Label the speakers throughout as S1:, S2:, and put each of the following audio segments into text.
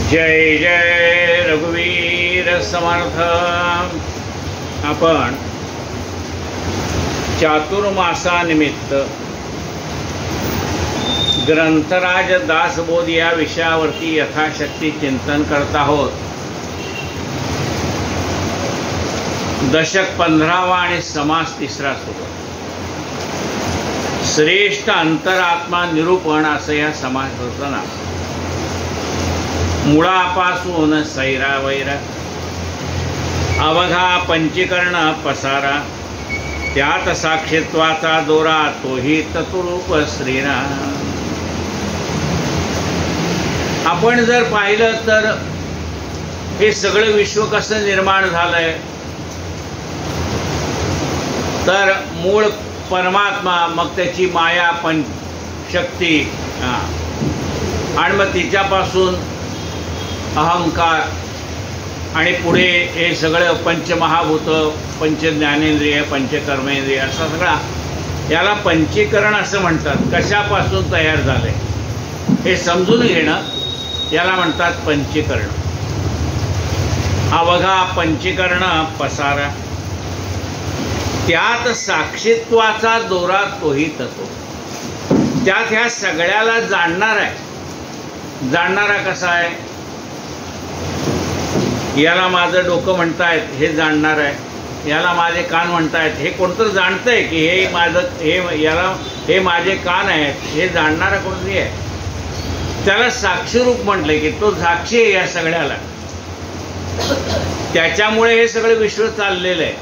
S1: जय जय रघुवीर समर्थ। आपण चातुर्मासानिमित्त ग्रंथराज दासबोध या विषयावरती यथाशक्ती चिंतन करत आहोत। दशक 15वा आणि समास 3रा सुरू। श्रेष्ठ अंतरात्मा निरूपण असं या समासाचं नाव। मुळापासून सैरावैरा अवघा पंचीकरण पसारा, त्यात साक्षीत्वाचा दोरा तोही तत्वरूप श्रीराम। आपण जर पाहिलं तर हे सगळं विश्व कसं निर्माण झालंय, तर मूळ परमात्मा, मग त्याची माया पंचशक्ती, आणि मग तिच्यापासून अहंकार, आणि पुढे हे सगळं पंचमहाभूत, पंचज्ञानेंद्रिय, पंचकर्मेंद्रिय असा सगळा, याला पंचीकरण असं म्हणतात। कशापासून तयार झाले हे समजून घेणं याला म्हणतात पंचीकरण। अवघा पंचीकरण पसारा, त्यात साक्षीत्वाचा दोरा तोही तत्व। त्यात ह्या सगळ्याला जाणणार आहे। जाणणारा कसा आहे? याला माझं डोकं म्हणतायत, हे जाणणार आहे। याला माझे कान म्हणतायत, हे कोणतं जाणतंय की हे माझं, हे माझे कान आहेत, हे जाणणारा कोणतरी आहे। त्याला साक्षीरूप म्हटलंय की तो साक्षी आहे या सगळ्याला। त्याच्यामुळे हे सगळे विश्व चाललेलं आहे।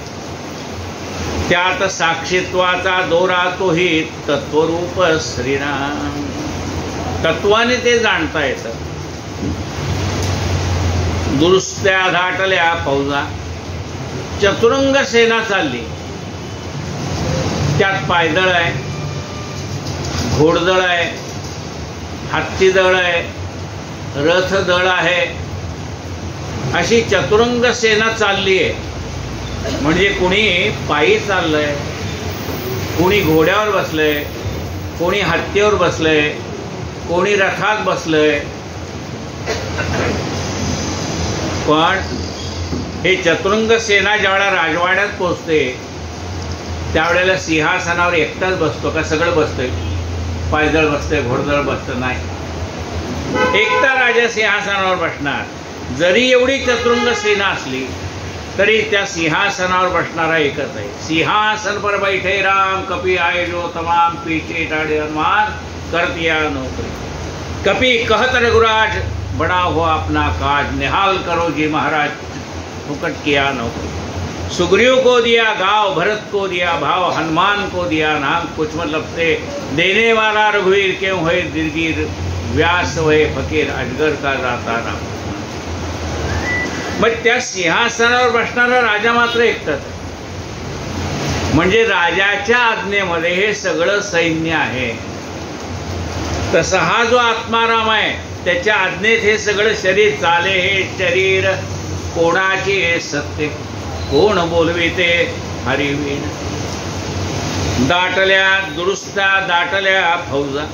S1: त्यात साक्षीत्वाचा दोरा तोही तत्वरूप श्रीराम। तत्वाने ते जाणता येतं। दुरुस्त्या धाटल्या फौजा, चतुरंग सेना चालली। त्यात पायदळ आहे, घोडदळ आहे, हत्तीदळ आहे, रथदळ आहे, अशी चतुरंग सेना चालली आहे। म्हणजे कोणी पायी चाललंय, कोणी घोड्यावर बसलंय, कोणी हत्तीवर बसलंय, कोणी रथात बसलंय। पण हे चतुरंग सेना ज्यावेळेला राजवाड्यात पोचते त्यावेळेला सिंहासनावर एकटाच बसतो का? सगळं बसतंय, पायदळ बसतंय, घोडदळ बसतं नाही। एकटा राजा सिंहासनावर बसणार। जरी एवढी चतुरंग सेना असली तरी त्या सिंहासनावर बसणारा एकच आहे। सिंहासन पर बैठे राम, कपी आए जो तमाम, पीछे टाड़े हनुमान, कर दिया नौकरी। कपी कहत रघुराज, बड़ा हुआ अपना काज, निहाल करो जी महाराज, फुकट किया नौकरी। सुग्रीव को दिया गाँव, भरत को दिया भाव, हनुमान को दिया नाम, कुछ मतलब से देने वाला रघुवीर क्यों हुए दिलगीर, व्यास हुए फकीर, अजगर का जाता नाम। मग त्या सिंहासनावर बसणारा राजा मात्र एकटाच आहे। म्हणजे राजाच्या आज्ञेमध्ये हे सगळं सैन्य आहे। तसा हा जो आत्माराम आहे त्याच्या आज्ञेत हे सगळं शरीर चाले। हे शरीर कोणाचे हे सत्य, कोण बोलविते हरिवीण। दाटल्या दुरुस्त्या दाटल्या फौजा,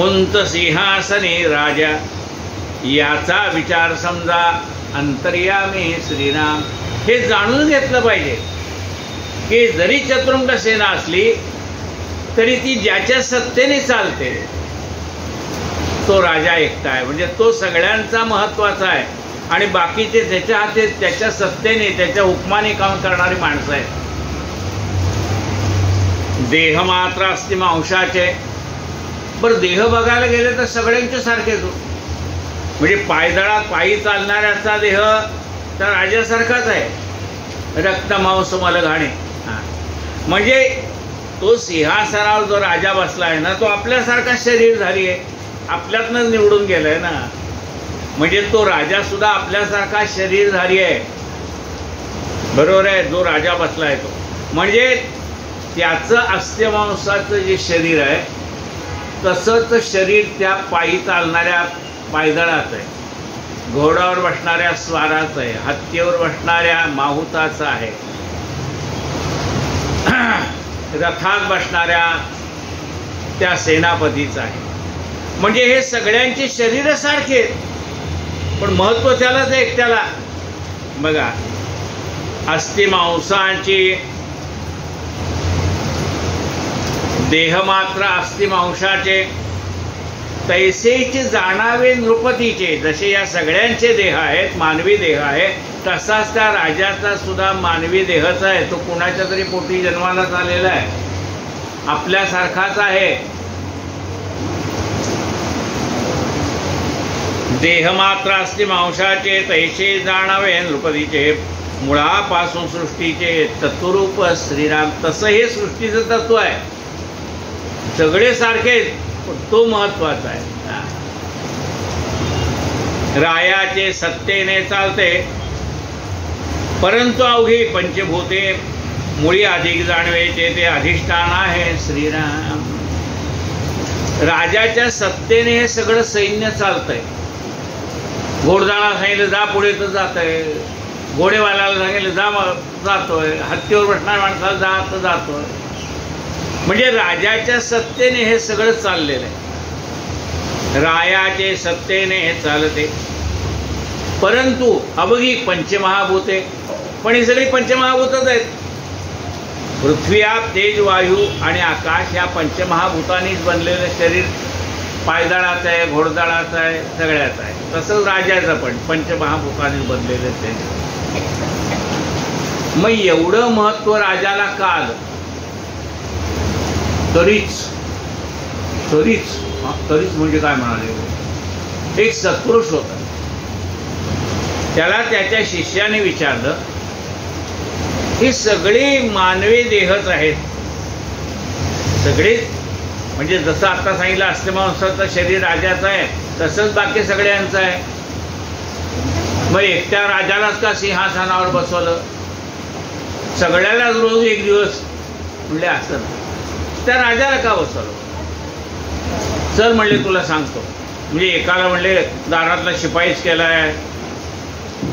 S1: उंच सिंहासनी राजा, याचा विचार समजा अंतर्यामी श्रीराम। हे जाणून घेतलं पाहिजे की जरी चतुरंग सेना असली तरी ती ज्याच्या सत्तेने चालते तो राजा एकटा आहे। म्हणजे तो सगळ्यांचा महत्वाचा आहे आणि बाकीचे त्याच्या हाती, त्याच्या सत्तेने, त्याच्या हुकमाने काम करणारी माणसं आहेत। देह मात्र असते मांसाचे, पण देह बघायला गेले तर सगळ्यांचे सारखेच हो। म्हणजे पायदळात पायी चालणाऱ्याचा देह तर राजासारखाच आहे, रक्त मांस मलघाणे। म्हणजे तो सिंहासनावर जो राजा बसलाय ना, तो आपल्यासारखा शरीरधारी आहे, आपल्यातनंच निवडून गेलाय ना। म्हणजे तो राजा सुद्धा आपल्यासारखा शरीरधारी आहे, बरोबर आहे। जो राजा बसलाय तो म्हणजे त्याचं अस्थिमांसाचं जे शरीर आहे तसंच शरीर त्या पायी चालणाऱ्या पायदळात आहे, घोड्यावर बसणाऱ्या स्वाराचं आहे, हत्तीवर बसणाऱ्या माहुताचं आहे, रथात बसणाऱ्या त्या सेनापतीचं आहे। म्हणजे हे सगळ्यांचे शरीर सारखे, पण महत्व त्यालाच आहे एकट्याला. बघा, अस्ति मांसाची देह मात्र अस्ति मांसाचे, तैसेच जाणावे नृपतीचे. जसे या सगळ्यांचे देह आहेत, मानवी देह आहे, तसाच त्या राजाचा सुद्धा मानवी देहच आहे. तो कुणाच्या तरी पोटी जन्माला झालेला आहे, आपल्यासारखाच आहे. देह मात्र अस्ति मांसाचे, तैसे जाणावे नृपतीचे. मुळापासून सृष्टीचे तत्वरूप श्रीराम. तसं हे सृष्टीचं तत्व आहे. सगळे सारखेच, तो महत्वाचा आहे. रायाचे सत्तेने चालते, परंतु अवघी पंचभूते. मुळी अधिक जाणवेचे ते अधिष्ठान आहे श्रीराम. राजाच्या सत्तेने हे सगळं सैन्य चालतंय. घोडदळाला सांगितलं जा पुढे तर जात आहे, घोडेवाल्याला सांगितलं जा जातोय, हत्तीवर बसणाऱ्या माणसाला जा तर जातोय. म्हणजे राजाच्या सत्तेने हे सगळं चाललेलं आहे. रायाचे सत्तेने हे चालते, परंतु अवघी पंचमहाभूते. पण ही सगळी पंचमहाभूतच आहेत. पृथ्वी, आप, तेज, वायू आणि आकाश या पंचमहाभूतांनीच बनलेलं शरीर पायदळाचं आहे, घोडदळाचं आहे, सगळ्याचं आहे. तसंच राजाचं पण पंचमहाभूतांनीच बनलेलं शरीर. मग एवढं महत्व राजाला का आलं? तरीच म्हणजे काय म्हणाले? एक सत्पुरुष होता, त्याला त्याच्या शिष्याने विचारलं, ही सगळी मानवी देहच आहेत सगळेच. म्हणजे जसं आता सांगितलं अस्तिमांसाचं शरीर राजाचं आहे, तसंच बाकी सगळ्यांचं आहे. मग एकट्या राजालाच का सिंहासनावर बसवलं? सगळ्यालाच रोज एक दिवस म्हणले असं त्या राजाला का बसवलं? चल म्हणले तुला सांगतो. म्हणजे एकाला म्हणले दारातला शिपाईच केलाय,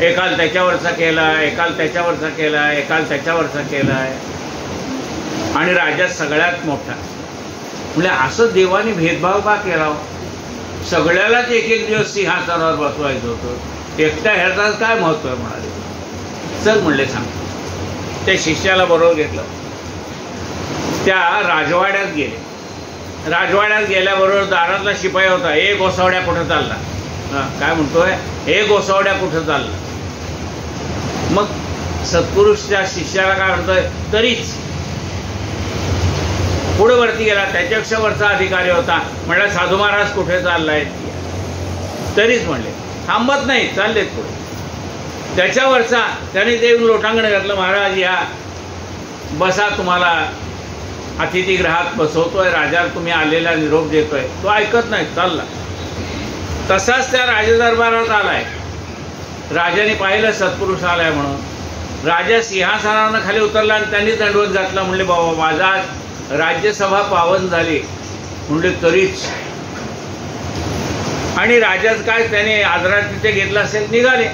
S1: एकाला त्याच्यावरचा केलाय, एकाला त्याच्यावरचा केलाय, एकाला त्याच्यावरचा केलाय, आणि राजा सगळ्यात मोठा. म्हणजे असं देवाने भेदभाव का केला? सगळ्यालाच एक एक दिवस सिंहासनावर बसवायचं होतं, एकट्या ह्याचाच काय महत्व आहे म्हणाले. चल म्हणले सांगतो. त्या शिष्याला बरोबर घेतलं, त्या राजवाड्यात गेले. राजवाड्यात गेल्याबरोबर दारातला शिपाई होता, ए गोसावड्या कुठं चालला? काय म्हणतोय? ए गोसावड्या कुठं चालला? मग सत्पुरुष त्या शिष्याला काय म्हणतोय? तरीच. पुढे वरती गेला, त्याच्यापेक्षा वरचा अधिकारी होता, म्हणला साधू महाराज कुठे चाललाय? तरीच म्हणले. थांबत नाही, चाललेत पुढे. त्याच्यावरचा त्याने ते लोटांगण घातलं, महाराज या बसा, तुम्हाला अतिथीगृहात बसवतोय, राजा तुम्ही आलेला निरोप देतोय. तो ऐकत नाही, चालला. तसाच त्या राजदरबारात आलाय. राजाने पाहिलं सत्पुरुष आलाय म्हणून. राजा सिंहासनावरून खाली उतरला आणि त्यांनी दंडवत घातला. म्हणले बाबा माझा राज्यसभा पावन झाली. म्हणले तरीच. आणि राजाच काय, त्याने आदरात तिथे घेतला असेल, निघाले,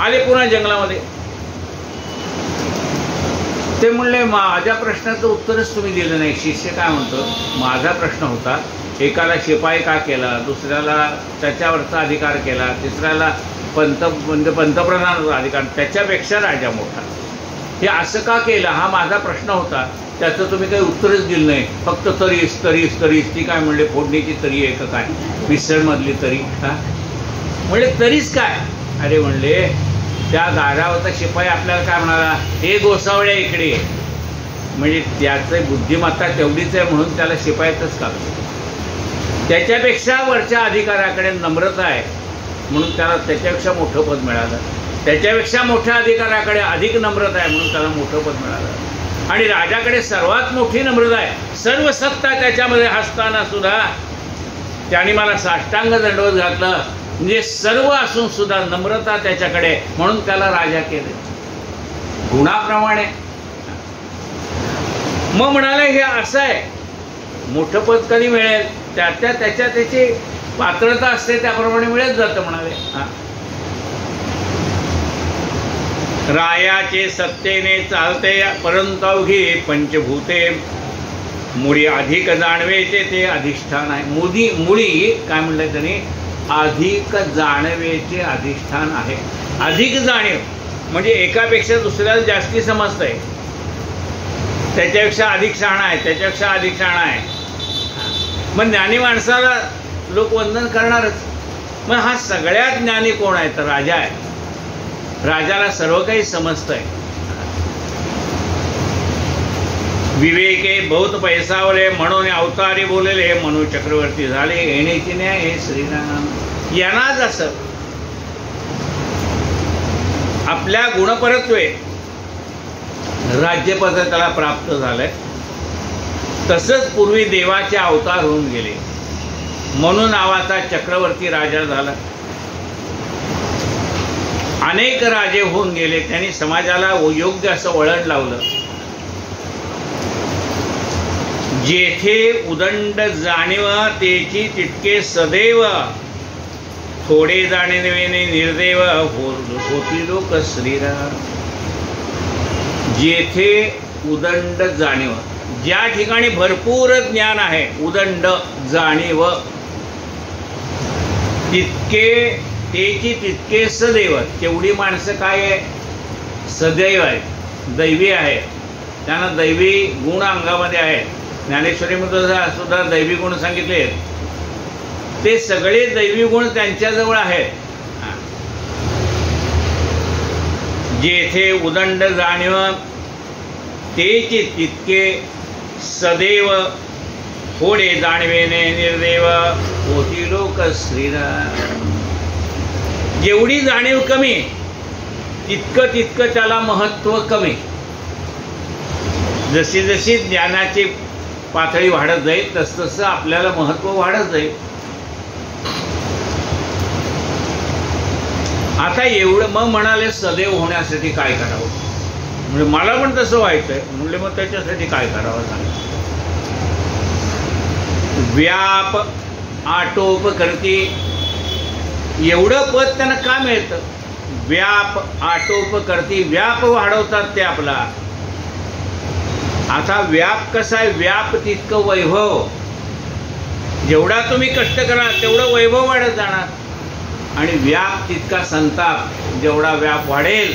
S1: आले पुन्हा जंगलामध्ये. ते म्हणले माझ्या प्रश्नाचं उत्तरच तुम्ही दिलं नाही. शिष्य काय म्हणतो, माझा प्रश्न होता एकाला शिपाई का केला, दुसऱ्याला त्याच्यावरचा अधिकार केला, तिसऱ्याला पंतप्रधानाचा अधिकार, त्याच्यापेक्षा राजा मोठा, हे असं का केलं, हा माझा प्रश्न होता. त्याचं तुम्ही काही उत्तरच दिलं नाही. फक्त तरीच तरीच तरीच. ती काय म्हणले फोडणीची तरी आहे का काय, मिसळमधली तरी का? म्हणले तरीच काय? अरे म्हणले त्या दारावरचा शिपाई आपल्याला काय म्हणाला, हे गोसावड्या इकडे. म्हणजे त्याचं बुद्धिमत्ता तेवढीच आहे म्हणून त्याला शिपाईतच का? त्याच्यापेक्षा वरच्या अधिकाऱ्याकडे नम्रता आहे म्हणून त्याला त्याच्यापेक्षा मोठं पद मिळालं. त्याच्यापेक्षा मोठ्या अधिकाऱ्याकडे अधिक नम्रता आहे म्हणून त्याला मोठं पद मिळालं. आणि राजाकडे सर्वात मोठी नम्रता आहे. सर्व सत्ता त्याच्यामध्ये असताना सुद्धा त्याने मला साष्टांग दंडवत घातलं. म्हणजे सर्व असून सुद्धा नम्रता त्याच्याकडे, म्हणून त्याला राजा केले गुणाप्रमाणे. मग म्हणाले हे असं आहे, मोठं पद कधी मिळेल त्याची पात्रता असते त्याप्रमाणे मिळत जातं म्हणाले. रायाचे सत्तेने चालते, परंतु अवघी पंचभूते. मुळी अधिक जाणवेचे ते अधिष्ठान आहे. मुळी काय म्हणलंय त्यांनी, अधिक जाणवेचे अधिष्ठान आहे. अधिक जाणीव म्हणजे एकापेक्षा दुसऱ्याला जास्ती समजतंय, त्याच्यापेक्षा अधिक शहाणा आहे, त्याच्यापेक्षा अधिक शहाणा आहे. मग ज्ञानी माणसाला लोक वंदन करणारच. मग हा सगळ्यात ज्ञानी कोण आहे? तर राजा आहे. राजाला सर्व काही समजतंय. विवेके बहुत पैसावले म्हणून अवतारी बोलले, मनु चक्रवर्ती झाले येण्याची न्याय हे श्रीराम. यांनाच असं आपल्या गुणपरत्वे राज्यपद त्याला प्राप्त झालंय. तसंच पूर्वी देवाचे अवतार होऊन गेले म्हणून नावाचा चक्रवर्ती राजा झाला. अनेक राजे होऊन गेले, त्यांनी समाजाला योग्य असं वळण लावलं. जेथे उदंड जाणीव तेची तितके सदैव, थोडे जाणीवेने निर्देव होती लोक श्रीराम. जेथे उदंड जाणीव, ज्या ठिकाणी भरपूर ज्ञान आहे, उदंड जाणीव, तितके तेची तितके सदैव, तेवढी माणसं काय आहे? सदैव आहे, दैवी आहे. त्यांना दैवी गुण अंगामध्ये आहे. ज्ञानेश्वरीमध्ये सुद्धा दैवी गुण सांगितले. ते सगळे दैवी गुण त्यांच्याजवळ आहेत. जेथे उदंड जाणीव तेची तितके सदैव, थोडे जाणवेने निर्देव होती लोक श्रीराम. जेवढी जाणीव कमी तितकं तितकं त्याला महत्त्व कमी. जशी जशी ज्ञानाची पातळी वाढत जाईल तसतसं आपल्याला महत्त्व वाढत जाईल. आता एवढं मग म्हणाले सदैव होण्यासाठी काय करावं? म्हणजे मला पण तसं व्हायचंय. म्हणजे मग त्याच्यासाठी काय करावं सांगा. व्याप आटोप करती, एवढं पद त्यांना का मिळतं? व्याप आटोप करती, व्याप वाढवतात ते आपला. आता व्याप कसा आहे? व्याप तितकं वैभव. जेवढा तुम्ही कष्ट कराल तेवढं वैभव वाढत जाणार. आणि व्याप तितका संताप. जेवढा व्याप वाढेल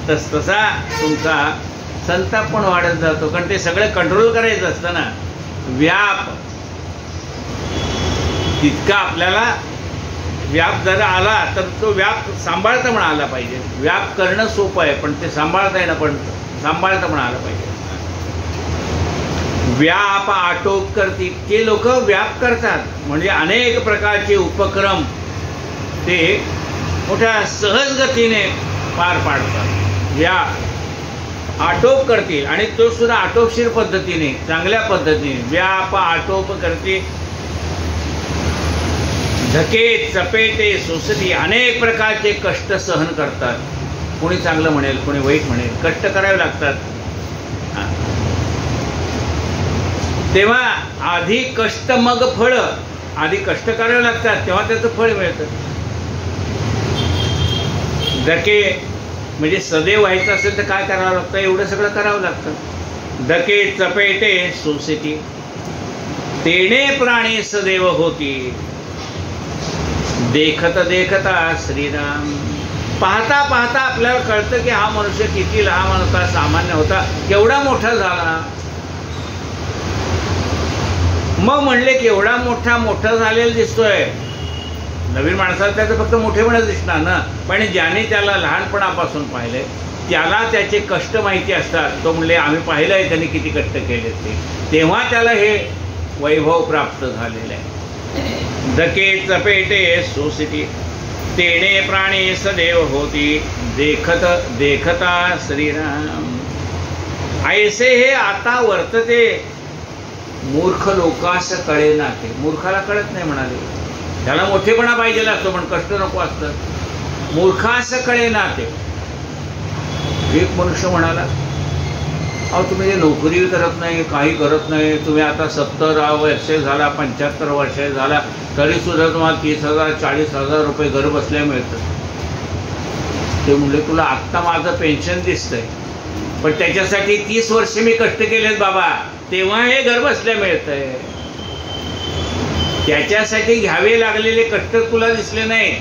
S1: तसा तुमचा संताप पण वाढत जातो. कारण ते सगळं कंट्रोल करायचं असतं ना. व्याप तितका आपल्याला, व्याप जर आला तर तो व्याप सांभाळता पण आला पाहिजे. व्याप करणं सोपं आहे पण ते सांभाळता येणं पण सांभाळता पण आलं पाहिजे. व्याप आटोप करती, ते लोक व्याप करतात म्हणजे अनेक प्रकारचे उपक्रम ते मोठ्या सहज गतीने पार पाडतात. व्याप आटोप करतील आणि तो सुद्धा आटोपशीर पद्धतीने, चांगल्या पद्धतीने. व्याप आटोप करते, धके चपेटे सोसती, अनेक प्रकारचे कष्ट सहन करतात. कोणी चांगलं म्हणेल, कोणी वाईट म्हणेल, कष्ट करावे लागतात. तेव्हा आधी कष्ट मग फळ. आधी कष्ट करावे लागतात तेव्हा त्याचं फळ मिळतं. धके म्हणजे सदैव व्हायचं असेल तर काय करावं लागतं? एवढं सगळं करावं लागतं. धके चपेटे सोसती, तेणे प्राणी सदैव होती. देखत देखता श्रीराम. पाहता पाहता आपल्याला कळतं की हा मनुष्य किती लहान होता, सामान्य होता, केवढा मोठा झाला. मग म्हणले की एवढा मोठा झालेला दिसतोय. नवीन माणसाला त्याचं फक्त मोठेपणच दिसणार ना. पण ज्याने त्याला लहानपणापासून पाहिले त्याला त्याचे कष्ट माहिती असतात. तो म्हणले आम्ही पाहिलंय त्यांनी किती कष्ट केले ते, तेव्हा त्याला हे वैभव प्राप्त झालेलं आहे. धके चपेटे सोसती, तेणे प्राणी सदैव होती. देखत देखता श्रीराम. ऐसे हे आता वर्तते, मूर्ख लोकास कळे ना. ते मूर्खाला कळत नाही म्हणाले. त्याला मोठेपणा पाहिजे असतो पण कष्ट नको असतं. मूर्खास कळे ना ते. एक मनुष्य म्हणाला, अहो तुम्ही हे नोकरी करत नाही, काही करत नाही, तुम्ही आता 70 वर्ष झाला, 75 वर्ष झाला, तरी सुद्धा तुम्हाला 30,000 40,000 रुपये घर बसल्या मिळतात. ते म्हणले तुला आत्ता माझं पेन्शन दिसतंय पण त्याच्यासाठी 30 वर्ष मी कष्ट केलेत बाबा, तेव्हा हे घर बसल्या मिळतंय. त्याच्यासाठी घ्यावे लागलेले कष्ट तुला दिसले नाही,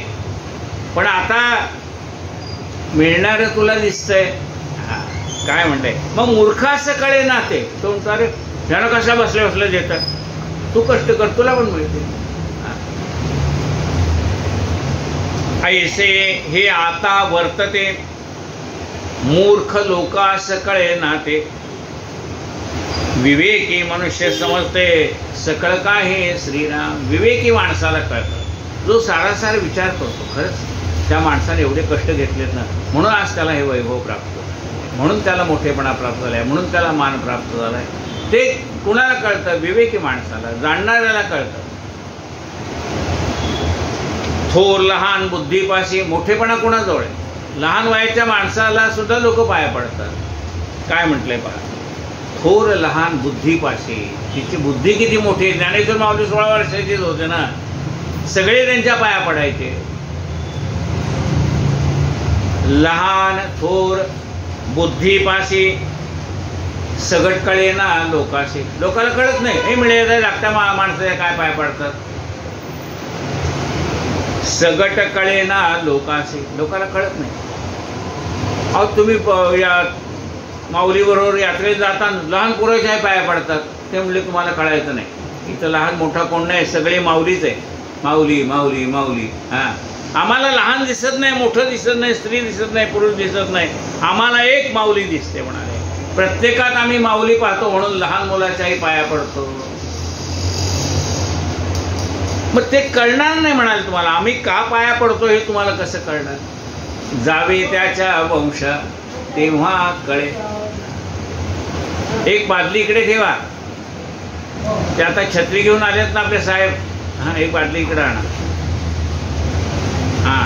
S1: पण आता मिळणारं तुला दिसतंय. काय म्हणताय मग मूर्ख असं कळे ना ते तो म्हणतो अरे त्यानं कशा बसल्या बसल्या देतात, तू कष्ट कर तुला पण मिळते. ऐसे हे आता वर्तते मूर्ख लोक असं कळे ना ते, विवेकी मनुष्य समजते सकळ काय हे श्रीराम. विवेकी माणसाला कळतं, जो सारासार विचार करतो खरंच त्या माणसाने एवढे कष्ट घेतलेत ना, म्हणून आज त्याला हे वैभव प्राप्त, म्हणून त्याला मोठेपणा प्राप्त झालाय, म्हणून त्याला मान प्राप्त झालाय. ते कुणाला कळतं? विवेकी माणसाला, जाणणाऱ्याला कळतं. थोर लहान बुद्धीपाशी, मोठेपणा कोणाजवळ आहे? लहान वयाच्या माणसाला सुद्धा लोक पाया पडतात. काय म्हटलंय पहा, थोर लहान बुद्धीपाशी. तिची बुद्धी किती मोठी आहे. ज्ञानेश्वर माऊली 16 वर्षाचीच होते ना, सगळे त्यांच्या पाया पडायचे. लहान थोर बुद्धीपाशी सगट कळे ना लोकाशी. लोकाला कळत नाही, हे मिळेल लागत्या माणसाच्या काय पाया पडतात. सगट कळे ना लोकाशी, लोकाला कळत नाही. अहो तुम्ही या माऊली बरोबर यात्रेत जाताना लहान पोराच्या पाया पडतात, ते म्हणले तुम्हाला कळायचं नाही, इथं लहान मोठा कोण नाही, सगळे माऊलीच आहे. माऊली माऊली माऊली. आम्हाला लहान दिसत नाही, मोठं दिसत नाही, स्त्री दिसत नाही, पुरुष दिसत नाही, आम्हाला एक माऊली दिसते म्हणाले. प्रत्येकात आम्ही माऊली पाहतो म्हणून लहान मुलाच्याही पाया पडतो. मग ते कळणार नाही म्हणाले तुम्हाला. आम्ही का पाया पडतो हे तुम्हाला कसं कळणार? जावे त्याच्या वंश तेव्हा कळे. एक बादली इकडे ठेवा, ते आता छत्री घेऊन आलेत ना आपले साहेब. हा, एक बादली इकडे आणा. हा,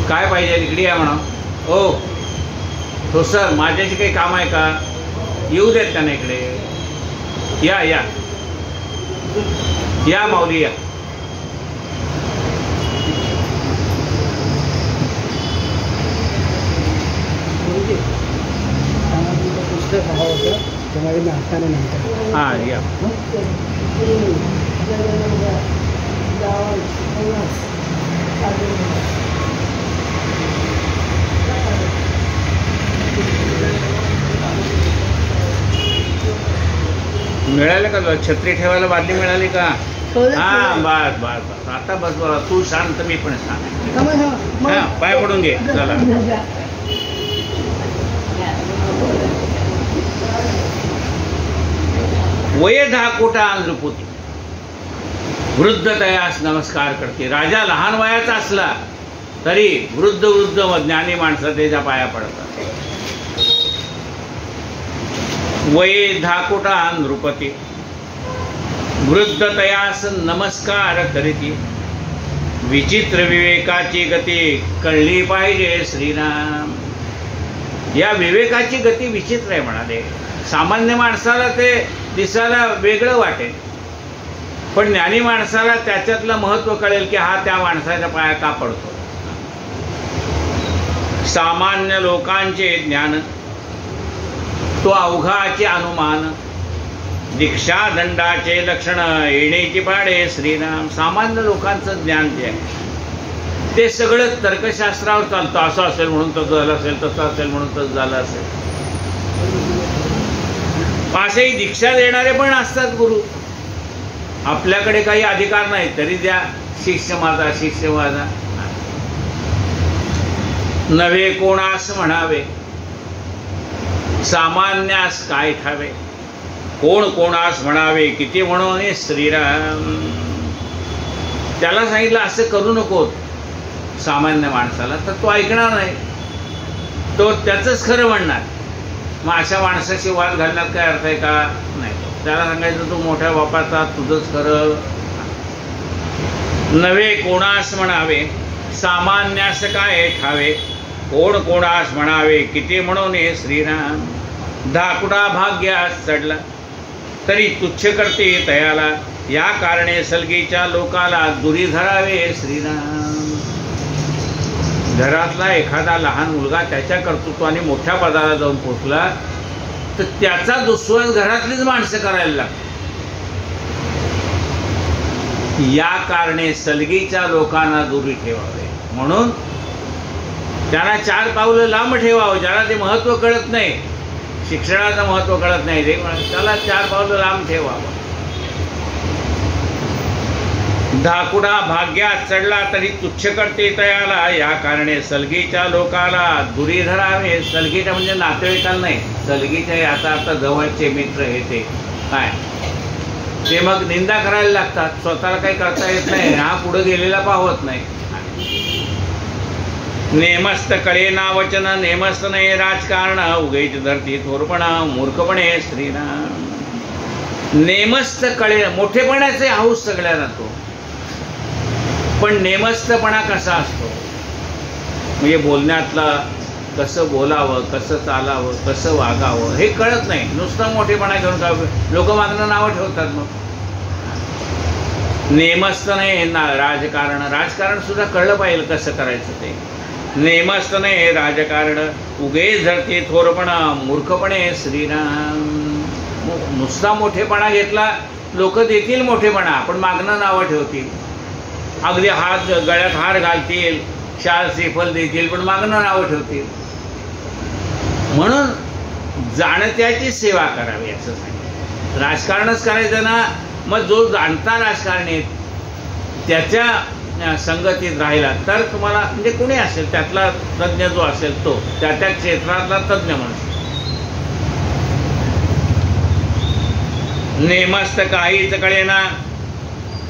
S1: काय पाहिजे? इकडे या म्हणा. ओ हो सर, माझ्याशी काही काम आहे का? येऊ देत त्यांना इकडे. या या या माऊली या. हा या. मिळाले का तुला? छत्री ठेवायला बादली मिळाली का? हा बस बस बस, आता बस बघा, तू शांत मी पण शांत. हा, पाय पडून घे. चला. वय 10 कोटा नृपती, वृद्ध तयास नमस्कार करते. राजा लहान वयाचा असला तरी वृद्ध ज्ञानी माणसं त्याच्या पाया पडतात. वये 10 कोटा नृपती, वृद्ध तयास नमस्कार करीती. विचित्र विवेकाची गती कळली पाहिजे श्रीराम. या विवेकाची गती विचित्र आहे म्हणाले. सामान्य माणसाला ते दिसायला वेगळं वाटेल, पण ज्ञानी माणसाला त्याच्यातलं महत्व कळेल की हा त्या माणसाच्या पाया का पडतो. सामान्य लोकांचे ज्ञान तो अवघाचे अनुमान, दीक्षा दंडाचे लक्षण येण्याची पाडे श्रीराम. सामान्य लोकांचं ज्ञान जे आहे ते सगळं तर्कशास्त्रावर चालतं. असं असेल म्हणून तसं झालं असेल, तसं असेल म्हणून तसं झालं असेल. असेही दीक्षा देणारे पण असतात गुरु. आपल्याकडे काही अधिकार नाही तरी द्या, शिष्य माझा शिष्य माझा. नव्हे कोणास म्हणावे, सामान्यास काय ठावे. कोण कोणास म्हणावे, किती म्हणून श्रीराम. त्याला सांगितलं असं करू नको सामान्य माणसाला, तर तो ऐकणार नाही, तो त्याचंच खरं म्हणणार. मग अशा माणसाशी वाद घालण्यात काय अर्थ आहे का? नाही. त्याला सांगायचं तू मोठ्या बापाचा, तुझंच खरं. नव्हे कोणास म्हणावे, सामान्यास काय ठावे. कोण कोणास म्हणावे, किती म्हणून श्रीराम. धाकुटा भाग्यास चढला तरी तुच्छ करते तयाला. या कारणे सलगीच्या लोकाला दुरी धरावे श्रीराम. घरातला एखादा लहान मुलगा त्याच्या कर्तृत्वाने मोठ्या पदाला जाऊन पोचला तर त्याचा दुस्वास घरातलीच माणसं करायला लागतात. या कारणे सलगीच्या लोकांना दूरी ठेवावे, म्हणून त्यांना 4 पावलं लांब ठेवावं. ज्याला ते महत्त्व कळत नाही, शिक्षणाचं महत्त्व कळत नाही, ते त्याला 4 पावलं लांब ठेवावं. धाकुडा भाग्यात चढला तरी तुच्छ करते तयाला, या कारणे सलगीच्या लोकाला दुरी धरावे. सलगीच्या म्हणजे नातेवाईकाला नाही, सलगीच्या आता आता जवळचे मित्र हे ते काय ते मग निंदा करायला लागतात. स्वतःला काही करता येत नाही, हा पुढे गेलेला पाहत नाही. नेमस्त कळे ना वचन, नेमस्त नाही राजकारण, उगेच धरती थोरपणा, मूर्खपणे श्रीराम. नेमस्त कळे, मोठेपणाचे हाऊस सगळ्यांना तो, पण नेमस्तपणा कसा असतो म्हणजे बोलण्यातला कसं बोलावं, कसं चालावं, कसं वागावं हे कळत नाही. नुसतं मोठेपणा घेऊन काय लोक मागणं नावं ठेवतात. मग नेमस्त नाही ना राजकारण, राजकारण सुद्धा कळलं पाहिजे कसं करायचं ते. नेमस्त नाही राजकारण, उगेच धरते थोरपणा, मूर्खपणे श्रीराम. नुसता मोठेपणा घेतला, लोक देतील मोठेपणा पण मागणं नावं ठेवतील. अगदी हात गळ्यात हार घालतील, शाल श्रीफल देतील पण मागणं नावं ठेवतील. म्हणून जाणत्याची सेवा करावी असं सांगितलं. राजकारणच करायचं ना, मग जो जाणता राजकारणी त्याच्या संगतीत राहिला तर तुम्हाला म्हणजे कुणी असेल त्यातला तज्ज्ञ जो असेल तो त्या त्या क्षेत्रातला तज्ज्ञ माणूस. नेमस्त काहीच कळेना,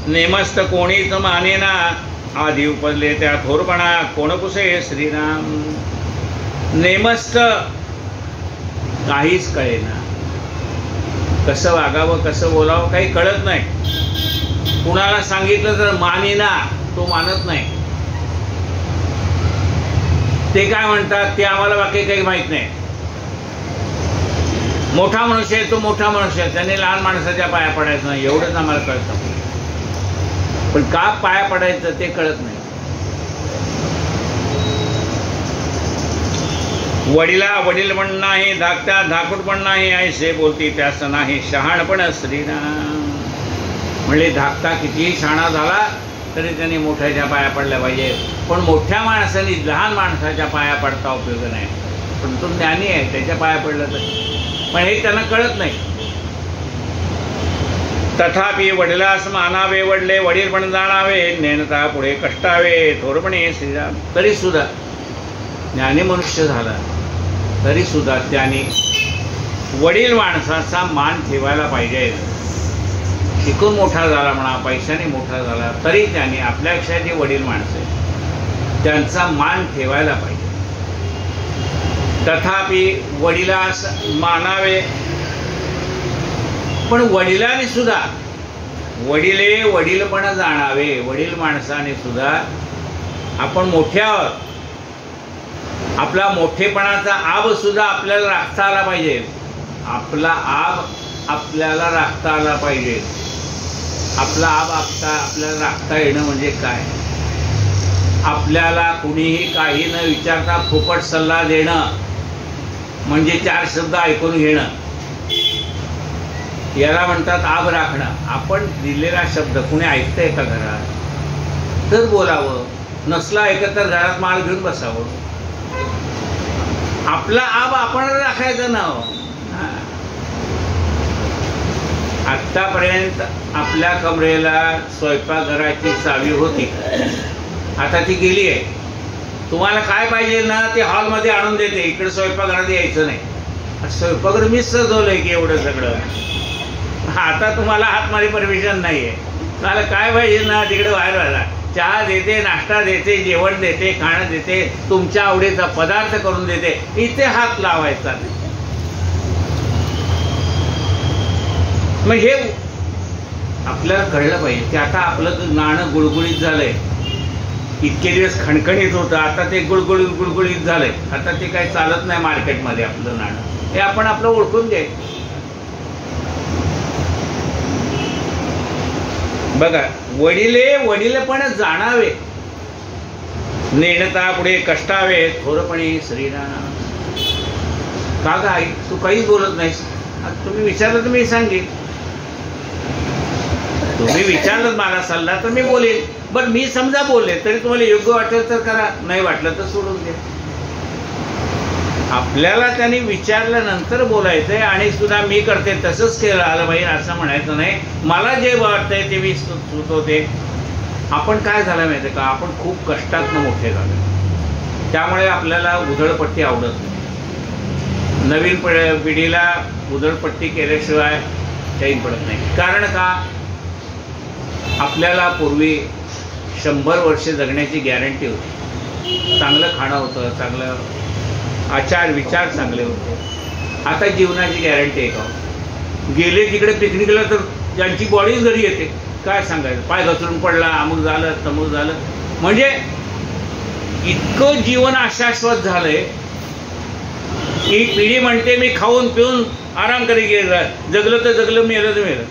S1: नेमस्त कोणीच मानेना, आधी उपजले त्या थोरपणा, कोण पुसे श्रीराम. नेमस्त काहीच कळेना, कसं वागावं कसं बोलावं काही कळत नाही. कुणाला सांगितलं तर मानेना, तो मानत नाही. ते काय म्हणतात ते आम्हाला बाकी काही माहित नाही. मोठा मनुष्य आहे तो मोठा मनुष्य आहे, त्याने लहान माणसाच्या पाया पडायचं नाही एवढंच आम्हाला कळतं, पण का पाया पडायचं ते कळत नाही. वडिला वडील पण नाही, धाकट्या धाकूड पण नाही, ऐसे बोलती त्यास नाही शहाणपण श्रीराम. म्हणजे धाकटा कितीही शहाणा झाला तरी त्याने मोठ्याच्या पाया पडल्या पाहिजे, पण मोठ्या माणसाने लहान माणसाच्या पाया पडता उपयोग नाही. पण तो ज्ञानी आहे त्याच्या पाया पडलं तर, पण हे त्यांना कळत नाही. तथापि वडिलास मानावे वडले, वडील पण जाणावे, नेणता पुढे कष्टावे, थोरपणे श्रीराम. तरी सुद्धा ज्ञानी मनुष्य झाला तरी सुद्धा त्याने वडील माणसाचा मान ठेवायला पाहिजे. शिकून मोठा झाला म्हणा, पैशाने मोठा झाला तरी त्याने आपल्यापेक्षा जे वडील माणसं आहेत त्यांचा मान ठेवायला पाहिजे. तथापि वडिलास मानावे, पण वडिलांनी सुद्धा वडिले वडीलपण जाणावे. वडील माणसाने सुद्धा आपण मोठ्यावर आपला मोठेपणाचा आब सुद्धा आपल्याला राखता आला पाहिजे. आपला आब आपल्याला राखता आला पाहिजे. आपला आब आपल्याला राखता येणं म्हणजे काय? आपल्याला कुणीही काही न विचारता फुकट सल्ला देणं म्हणजे 4 शब्द ऐकून घेणं, याला म्हणतात आब राखणं. आपण दिलेला शब्द कुणी ऐकतंय का घरात तर बोलावं, नसला ऐकत तर घरात माळ घेऊन बसावं. आपला आब आपण राखायचं ना. आत्तापर्यंत आपल्या कमरेला स्वयंपाकघराची चावी होती, आता ती गेली आहे. तुम्हाला काय पाहिजे ना ते हॉलमध्ये आणून देते, इकडे स्वयंपाकघरात यायचं नाही. स्वयंपाकघर मीच सजवलंय की एवढं सगळं. आता तुम्हाला आतमध्ये परमिशन नाही आहे. तुम्हाला काय पाहिजे ना तिकडे बाहेर राहिला, चहा देते, नाश्ता देते, जेवण देते, खाणं देते, तुमच्या आवडीचा पदार्थ करून देते, इथे हात लावायचा नाही. मग हे आपल्याला कळलं पाहिजे की आता आपलं नाणं गुळगुळीत झालंय. इतके दिवस खणखणीत होतं, आता ते गुळगुळीत झालंय. आता ते काही चालत नाही मार्केटमध्ये आपलं नाणं. हे आपण आपलं ओळखून घ्यायचं. बघा, वडीलपण जाणावे. नेणता पुढे कष्टावे थोरपणे श्रीराम. का ग आई तू काहीच बोलत नाहीस? तुम्ही विचारलं तर मी सांगेन. तुम्ही विचारलं मला सल्ला तर मी बोलेन. बरं मी समजा बोलले तरी तुम्हाला योग्य वाटेल तर करा, नाही वाटलं तर सोडून द्या. आपल्याला त्यांनी विचारल्यानंतर बोलायचंय आणि सुद्धा मी करते तसंच केलं आलं पाहिजे असं म्हणायचं नाही. मला जे वाटतंय ते मी सुचवते. आपण काय झालं माहिती का, आपण खूप कष्टातनं मोठे झालो, त्यामुळे आपल्याला उधळपट्टी आवडत नाही. नवीन पिढीला उधळपट्टी केल्याशिवाय काही पडत नाही. कारण का, आपल्याला पूर्वी 100 वर्ष जगण्याची गॅरंटी होती. चांगलं खाणं होतं, चांगलं आचार विचार चांगले होते. आता जीवनाची गॅरंटी आहे का? गेले तिकडे पिकनिकला तर ज्यांची बॉडीच घरी येते, काय सांगायचं, पाय घसरून पडला, अमुक झालं तमुक झालं. म्हणजे इतकं जीवन अशाश्वत झालंय ही पिढी म्हणते मी खाऊन पिऊन आराम करी गेलं, जगलं तर जगलं, मेलं तर मेलं.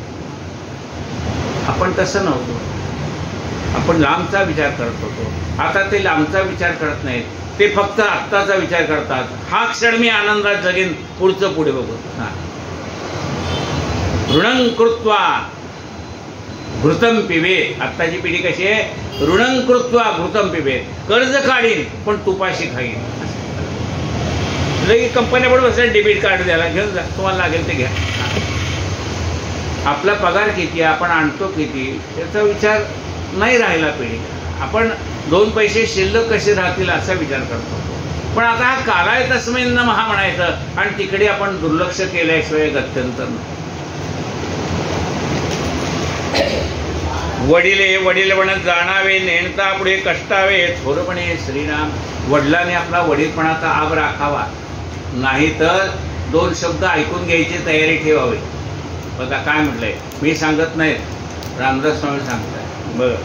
S1: आपण तसं नव्हतो. आपण लांबचा विचार करत होतो. आता ते लांबचा विचार करत नाहीत, ते फक्त आत्ताचा विचार करतात. हा क्षण मी आनंदात जगेन, पुढचं पुढे बघू. ऋणं कृत्वा घृतम पिबेत. आत्ताची पिढी कशी आहे, ऋणं कृत्वा घृतम पिबेत. कर्ज काढीन पण तुपाशी खाईन. लगेच कंपन्यापुढे बसल्या डेबिट कार्ड द्यायला, घेऊन जा, तुम्हाला लागेल ते घ्या. आपला पगार किती, आपण आणतो किती, याचा विचार नाही राहिला पिढीला. आपण 2 पैसे शिल्लक कसे राहतील असा विचार करतो. पण आता हा कालाय तस्मिन् नमः म्हणायचं आणि तिकडे आपण दुर्लक्ष केल्याशिवाय गत्यंतर नाही. वडिले वडीलपण जाणावे, नेणता पुढे कष्टावे थोरपणे श्रीराम. वडिलांनी आपला वडीलपणाचा आब राखावा, नाही तर 2 शब्द ऐकून घ्यायची तयारी ठेवावी. बघा काय म्हटलंय, मी सांगत नाही, रामदास स्वामी सांगताय. बरं,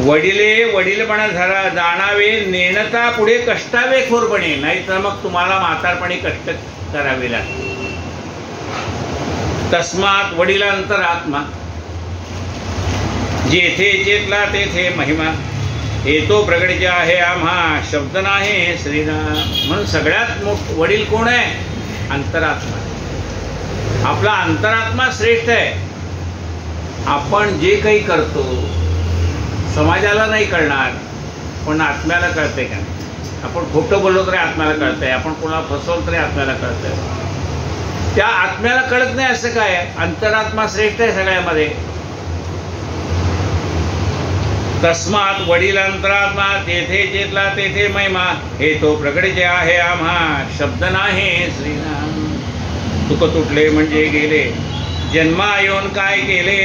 S1: वडिले वडीलपणा झाला जाणावे, नेणता पुढे कष्टावे थोरपणे. नाही तर मग तुम्हाला म्हातारपणी कष्ट करावे लागतील. तस्मात वडिलांतरात्मा, जेथे चेतला तेथे महिमा. येतो प्रगट आहे आम्हा, शब्द नाही श्रीराम. म्हणून सगळ्यात मोठं वडील कोण आहे? अंतरात्मा. आपला अंतरात्मा श्रेष्ठ आहे. आपण जे काही करतो समाजाला नाही कळणार, पण आत्म्याला कळते का नाही. आपण खोटं बोललो तरी आत्म्याला कळतंय, आपण कोणाला फसवलं तरी आत्म्याला कळतंय. त्या आत्म्याला कळत नाही असं काय आहे? अंतरात्मा श्रेष्ठ आहे सगळ्यामध्ये. तस्मात वडील अंतरात्मा, तेथे चेतला तेथे महिमा. हे तो प्रगट आहे आम्हा, शब्द नाही श्रीराम. तुक तुटले म्हणजे गेले, जन्मा येऊन काय केले,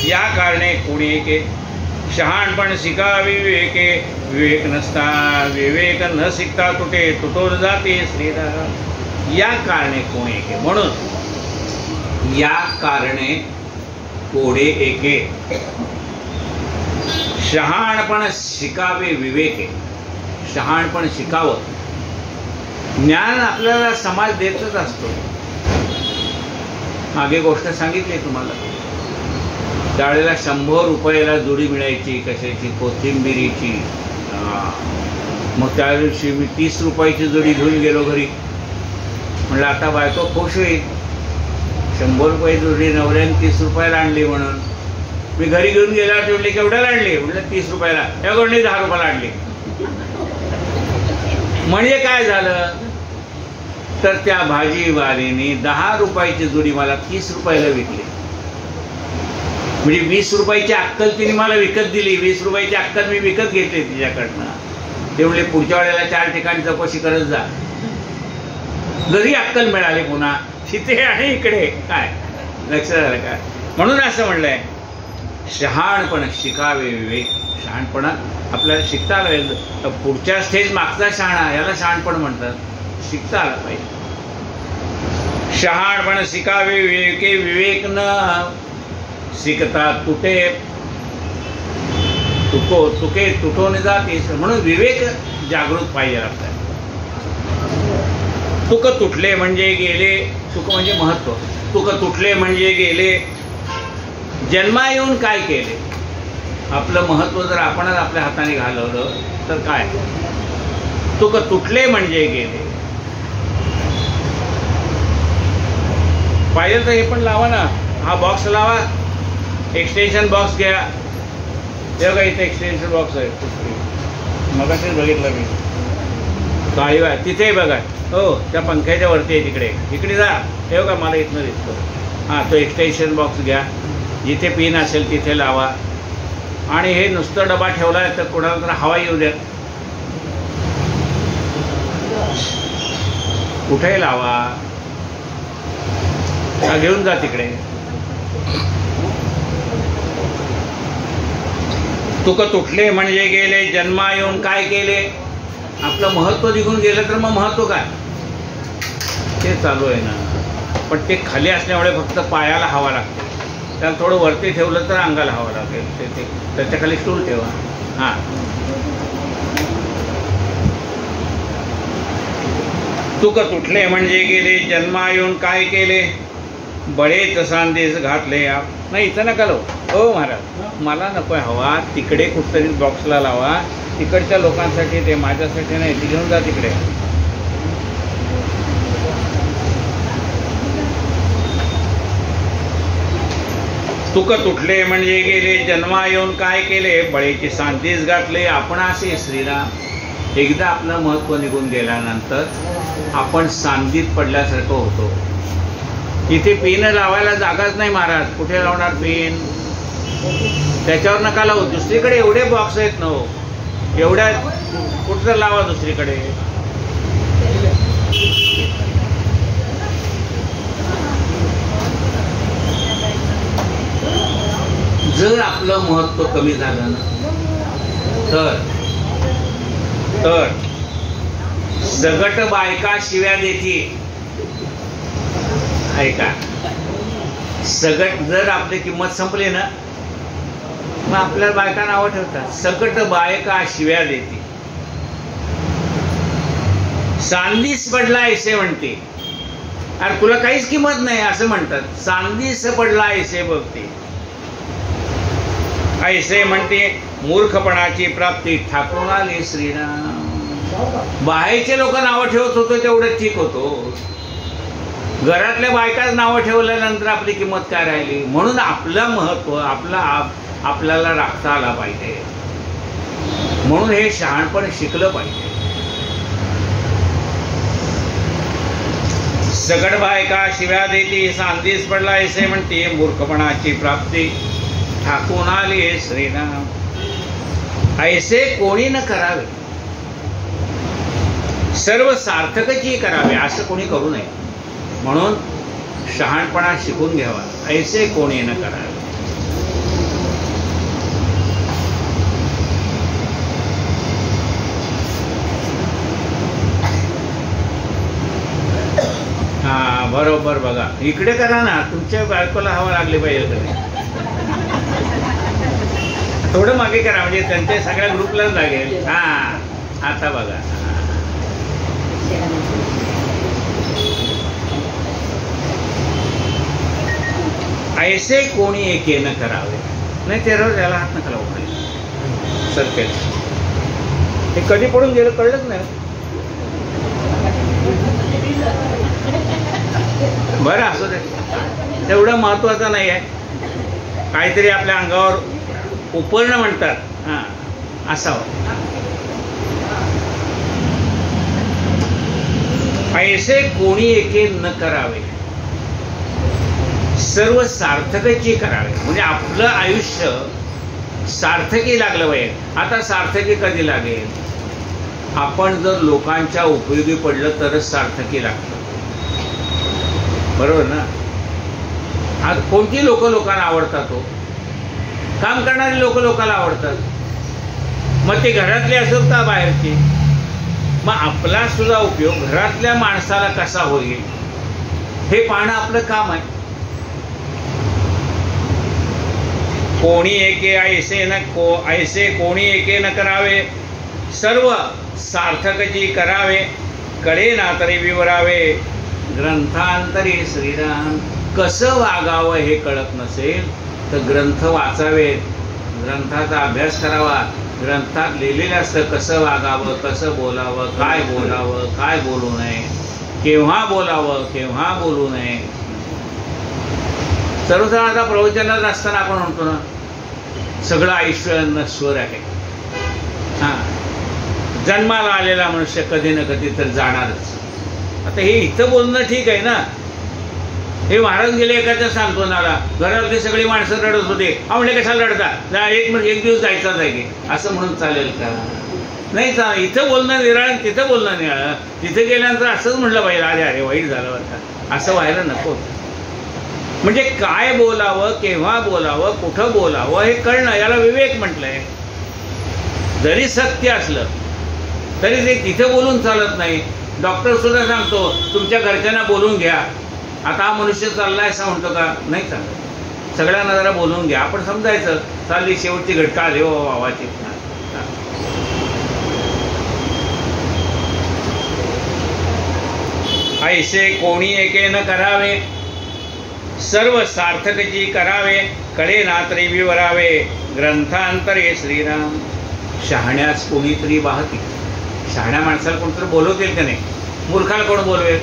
S1: या कारणे कोणी एके. शहाणपण शिकावे विवेके, विवेक नसता विवेक न शिकता तुटे, तुटून जाते श्रीराम. या कारणे कोणी एके. म्हणून या कारणे कोडे एके. शहाणपण शिकावे विवेके, शहाणपण शिकावं. ज्ञान आपल्याला समाज देतच असतो. मागे गोष्ट सांगितली तुम्हाला, त्यावेळेला 100 रुपयाला जुडी मिळायची कशाची, कोथिंबिरीची. मग त्या दिवशी मी 30 रुपयाची जुडी घेऊन गेलो घरी. म्हणलं आता बायको खुश होईल, 100 रुपये जुडी नवऱ्याने 30 रुपयाला आणली म्हणून. मी घरी घेऊन गेल्यावर ती म्हणली केवढ्याला आणली? म्हटलं 30 रुपयाला. या गोष्टी 10 रुपयाला आणली. म्हणजे काय झालं तर त्या भाजीवालीने 10 रुपयाची जुडी मला 30 रुपयाला विकली. म्हणजे 20 रुपयाची अक्कल तिने मला विकत दिली. 20 रुपयाची अक्कल मी विकत घेतली तिच्याकडनं. ते म्हणले पुढच्या वेळेला 4 ठिकाणी चौकशी करत जा. घरी अक्कल मिळाली पुन्हा तिथे आणि इकडे. काय लक्षात आलं काय? म्हणून असं म्हणलंय, शहाणपण शिकावे विवेक. शहाणपणा आपल्याला शिकता आलं. पुढच्या स्टेज मागचा शहाणा, याला शहाणपण म्हणतात. शिकता आलं पाहिजे. शहाणपण शिकावे विवेके, विवेक न शिकता तुटे, तुके तुटून जाते. म्हणून विवेक जागृत पाहिजे आपल्याला. तुक तुटले म्हणजे गेले. तुक म्हणजे महत्व. तुक तुटले म्हणजे गेले, जन्मा येऊन काय केले. आपलं महत्त्व जर आपणच आपल्या हाताने घालवलं तर काय? तुक तुटले म्हणजे गेले. पाहिजे तर हे पण लावा ना, हा बॉक्स लावा, एक्सटेन्शन बॉक्स घ्या. तेव्हा का इथे एक्सटेन्शन बॉक्स आहे, मगाशीच बघितलं मी. काही आहे तिथे बघा, हो त्या पंख्याच्या वरती आहे तिकडे. इकडे जा, ठेव का मला इथनं दिसतो. हां, तो एक्सटेन्शन बॉक्स घ्या, जिथे पिन असेल तिथे लावा. आणि हे नुसतं डबा ठेवला आहे तर कोणाला तर हवा येऊ द्या, कुठेही लावा. घेऊन जा तिकडे. तुक तुटले म्हणजे गेले, जन्मा येऊन काय केले? आपलं महत्त्व निघून गेलं तर मग महत्त्व काय? ते चालू आहे ना. पण ते खाली असल्यामुळे फक्त पायाला हवा लागते. त्याला थोडं वरती ठेवलं तर अंगाला हवा लागेल. ते त्याच्या खाली स्टूल ठेवा. हां, तुक तुटले म्हणजे गेले, जन्मा येऊन काय केले? बळेच सांदेश घातले. नाही इथं नका लो. हो महाराज, मला नको हवा, तिकडे कुठतरी बॉक्सला लावा. तिकडच्या लोकांसाठी ते, माझ्यासाठी नाही. ती घेऊन जा तिकडे. तुक तुटले म्हणजे गेले, जन्मा येऊन काय केले? बळेची सांदेश घातले. आपण असे श्रीराम, एकदा आपलं महत्त्व निघून गेल्यानंतर आपण सांदीत पडल्यासारखं होतो. इथे पेन लावायला जागाच नाही महाराज, कुठे लावणार पेन? त्याच्यावर नका लावू. दुसरीकडे एवढे बॉक्स आहेत ना हो, एवढ्या कुठं तर लावा दुसरीकडे. जर आपलं महत्त्व कमी झालं ना तर सगट बायका शिव्या देते. ऐका, सगट जर आपली किंमत संपली ना मग आपल्याला बायका नावं ठेवतात. सगट बायका शिव्या देते. सांदीस पडला ऐसे म्हणते. अरे तुला काहीच किंमत नाही असं म्हणतात. सांदीस पडला ऐसे बघते. ऐसे म्हणते मूर्खपणाची प्राप्ती ठाकरून आली श्रीराम. बाहेरचे लोक नावं ठेवत होतो तेवढं ठीक होतो, घरातल्या बायकाच नावं ठेवल्यानंतर आपली किंमत काय राहिली? म्हणून आपलं महत्त्व आपल्याला राखता आला पाहिजे. म्हणून हे शहाणपण शिकलं पाहिजे. सगड बायका शिव्या देती, सांदीस पडला ऐसे म्हणते मूर्खपणाची प्राप्ती ठाकून आली श्रीराम. ऐसे कोणी न करावे, सर्व सार्थकची करावे, असं कोणी करू नये. म्हणून शहाणपणा शिकून घ्यावा. ऐसे कोणी न करावे. हा बरोबर. बघा इकडे करा ना, तुमच्या बायकोला हवा लागली पाहिजे तुम्ही. थोडं मागे करा म्हणजे त्यांच्या सगळ्या ग्रुपलाच लागेल. हा आता बघा. ऐसे कोणी एके न करावे. नाही ते रोज याला हात नका लावू खाली सरकेल. हे कधी पडून गेलं कळलंच नाही. बरं असू दे, तेवढं महत्वाचं नाही आहे. काहीतरी आपल्या अंगावर उपरणं म्हणतात, हां असावं. ऐसे कोणी एके न करावे, सर्व सार्थकीचे करावे. म्हणजे आपलं आयुष्य सार्थकी लागलं पाहिजे. आता सार्थकी कधी लागेल? आपण जर लोकांच्या उपयोगी पडलं तरच सार्थकी लागतं. बरोबर ना? आज कोणती लोक लोकांना आवडतात हो? काम करणारी लोक लोकांना आवडतात. मग ते घरातले असोत का बाहेरचे. मग आपला सुद्धा उपयोग घरातल्या माणसाला कसा होईल हे पाहणं आपलं काम आहे. कोणी एके ऐसे कोणी एके न करावे, सर्व सार्थकची करावे. कडे ना तरी विवरावे, ग्रंथांतरी श्रीराम. कसं वागावं हे कळत नसेल तर ग्रंथ वाचावेत, ग्रंथाचा अभ्यास करावा. ग्रंथात लिहिलेलं असतं कसं वागावं, कसं बोलावं, काय बोलावं, काय बोलू नये, केव्हा बोलावं, केव्हा बोलू नये. सर्वसाधारण प्रवचनात असताना आपण म्हणतो ना, सगळं आयुष्य नश्वर आहे. जन्माला आलेला मनुष्य कधी ना कधी तर जाणारच. आता हे इथं बोलणं ठीक आहे ना. हे महाराज गेले एखाद्या सांत्वनाला, घरातली सगळी माणसं रडत होते. म्हणजे कशाला रडता, एक दिवस जायचाच आहे की, असं म्हणून चालेल का? नाही चालेल. इथं बोलणं निराळं, तिथं बोलणं निराळं. तिथं गेल्यानंतर असंच म्हटलं पाहिजे, अरे अरे वाईट झालं बरं, असं व्हायला नको. म्हणजे काय बोलावं, केव्हा बोलावं, कुठं बोलावं हे कळणं, याला विवेक म्हटलंय. जरी सत्य असलं तरी ते तिथं बोलून चालत नाही. डॉक्टर सुद्धा सांगतो तुमच्या घरच्यांना बोलून घ्या. आता हा मनुष्य चाललाय असं म्हणतो का? नाही चालत. सगळ्यांना जरा बोलून घ्या. आपण समजायचं चालली शेवटची घटका आली हो भावाची. ऐसे कोणी एके न करावे, सर्व सार्थकची करावे, कळे ना तरी विवरावे, ग्रंथांतरे श्रीराम. शहाण्यास कोणीतरी वाहती. शहाण्या माणसाला कोणतरी बोलवतील का नाही? मूर्खाला कोण बोलवेल?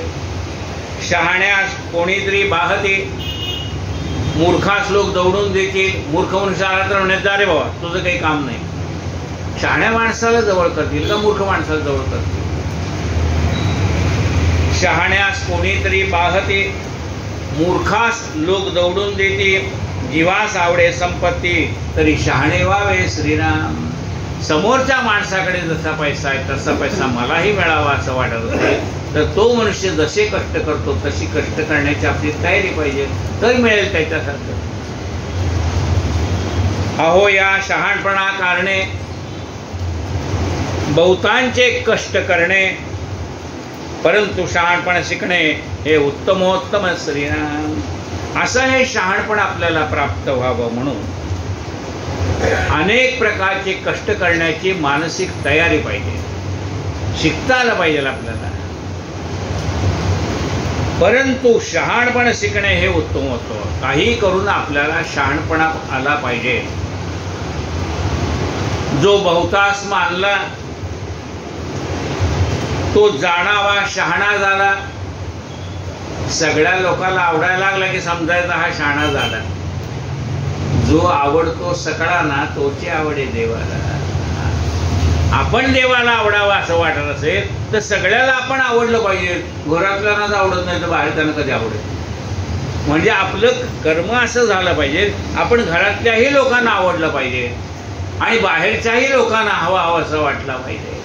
S1: शहाण्यास कोणीतरी बाहते, मूर्खास लोक दौडून देतील. मूर्ख मनुष्य आला तर म्हणत जा रे बाबा तुझं काही काम नाही. शहाण्या माणसाला जवळ करतील का मूर्ख माणसाला जवळ करतील? शहाण्यास कोणीतरी बाहते, मूर्खास लोक दौडून देतील. जीवास आवडे संपत्ती, तरी शहाणे व्हावे श्रीराम. समोरच्या माणसाकडे जसा पैसा आहे तसा पैसा मलाही मिळावा असं वाटत असेल तर तो मनुष्य जसे कष्ट करतो तशी कष्ट करण्याची आपली तयारी पाहिजे, तर मिळेल त्याच्यासारखं. अहो या शहाणपणा कारणे बहुतांचे कष्ट करणे, परंतु शहाणपण शिकणे हे उत्तमोत्तम श्रीराम. असं हे शहाणपण आपल्याला प्राप्त व्हावं म्हणून अनेक प्रकारचे कष्ट करण्याची मानसिक तयारी पाहिजे. शिकता आलं पाहिजे आपल्याला. परंतु शहाणपण शिकणे हे उत्तम होतं. काही करून आपल्याला शहाणपणा आला पाहिजे. जो बहुतास मानला तो जाणावा शहाणा झाला. सगळ्या लोकांना आवडायला लागला की समजायचा हा शहाणा झाला. जो आवडतो सकळा ना तोची आवडे देवाला. आपण देवाला आवडावं असं वाटत असेल तर सगळ्याला आपण आवडलं पाहिजे. घरातल्यांनाच आवडत नाही तर बाहेर त्यांना कधी आवडेल? म्हणजे आपलं कर्म असं झालं पाहिजे, आपण घरातल्याही लोकांना आवडलं पाहिजे आणि बाहेरच्याही लोकांना हवं असं वाटलं पाहिजे.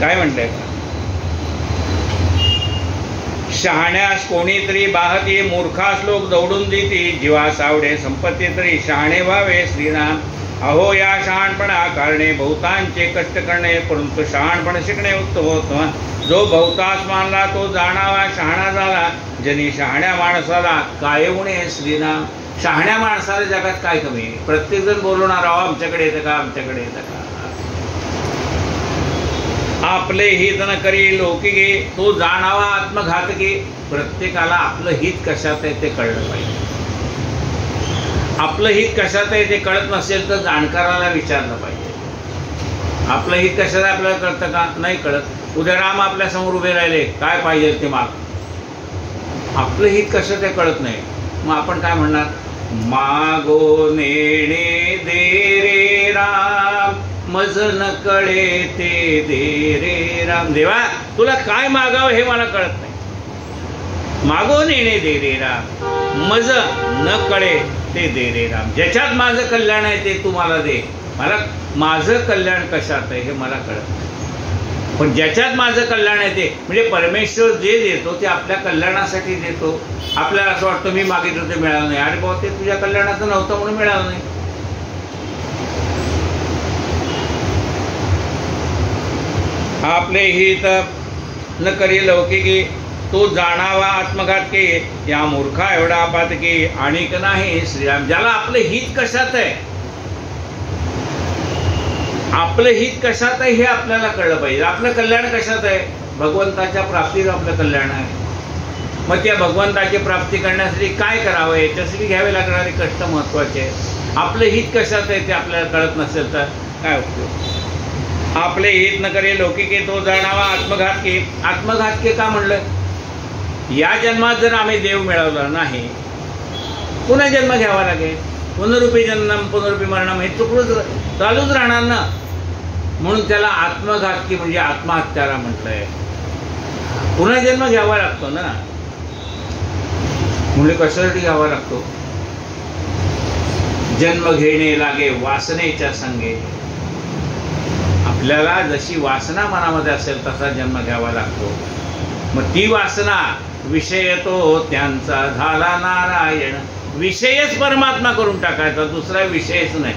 S1: काय म्हणताय? शहाण्यास कोणीतरी बाहती, मूर्खास लोक दौडून देती. जीवास आवडे संपत्ती, तरी शहाणे व्हावे श्रीराम. अहो या शहाणपणा कारणे बहुतांचे कष्ट करणे, परंतु शहाणपण शिकणे उत्तम होतं. जो बहुतास मानला तो जाणावा शहाणा झाला. जनी शहाण्या माणसाला काय उणे श्रीराम. शहाण्या माणसाला जगात काय कमी? प्रत्येक जण बोलवणार आहो आमच्याकडे येतं का, आमच्याकडे येतं का. आपले हित न करी लौकिके, तो जाणावा आत्मघातकी. प्रत्येकाला आपलं हित कशात आहे ते कळलं पाहिजे. आपलं हित कशात आहे ते कळत नसेल तर जाणकाराला विचारलं पाहिजे. आपलं हित कशात आहे आपल्याला कळतं का? नाही कळत. उद्या राम आपल्या समोर उभे राहिले, काय पाहिजे ते माग. आपलं हित कसं ते कळत नाही. मग आपण काय म्हणणार? मागो नेणे दे रे राम, मज न कळे ते दे रे राम. देवा तुला काय मागावं हे मला कळत नाही. मागो नेणे दे रे राम, मज न कळे ते दे रे राम. ज्याच्यात माझं कल्याण आहे ते तू मला दे. मला माझं कल्याण कशात आहे हे मला कळत नाही. पण ज्याच्यात माझं कल्याण आहे ते म्हणजे परमेश्वर जे देतो ते आपल्या कल्याणासाठी देतो. आपल्याला असं वाटतं मी मागितलं ते मिळालं नाही. अरे बाबा ते तुझ्या कल्याणाचं नव्हतं म्हणून मिळालं नाही. आपले हित न करी लौकिकी, तो जाणावा आत्मघातकी. या मूर्खा एवढा आपातकी, आणिक नाही श्रीराम. ज्याला आपलं हित कशात आहे, आपलं हित कशात आहे हे आपल्याला कळलं पाहिजे. आपलं कल्याण कशात आहे? भगवंताच्या प्राप्तीवर आपलं कल्याण आहे. मग त्या भगवंताची प्राप्ती करण्यासाठी काय करावं, याच्यासाठी घ्यावे लागणारे कष्ट महत्वाचे आहेत. आपलं हित कशात आहे ते आपल्याला कळत नसेल तर काय उपयोग. आपले हित न करे लौकिके तो जाणावा आत्मघातके. आत्मघातके का म्हणलं? या जन्मात जर आम्ही देव मिळवला नाही, पुन्हा जन्म घ्यावा लागेल. पुनरुपी जन्म पुनरुपी मरणम हे चुकूनच चालूच राहणार ना. म्हणून त्याला आत्मघातकी म्हणजे आत्महत्याला म्हटलंय. पुन्हा जन्म घ्यावा लागतो ना. म्हणजे कशासाठी घ्यावा लागतो? जन्म घेणे लागे वासनेच्या संगे. आपल्याला जशी वासना मनामध्ये असेल तसा जन्म घ्यावा लागतो. मग ती वासना विषय तो त्यांचा झाला नारायण. विषयच परमात्मा करून टाकायचा, दुसरा विषयच नाही.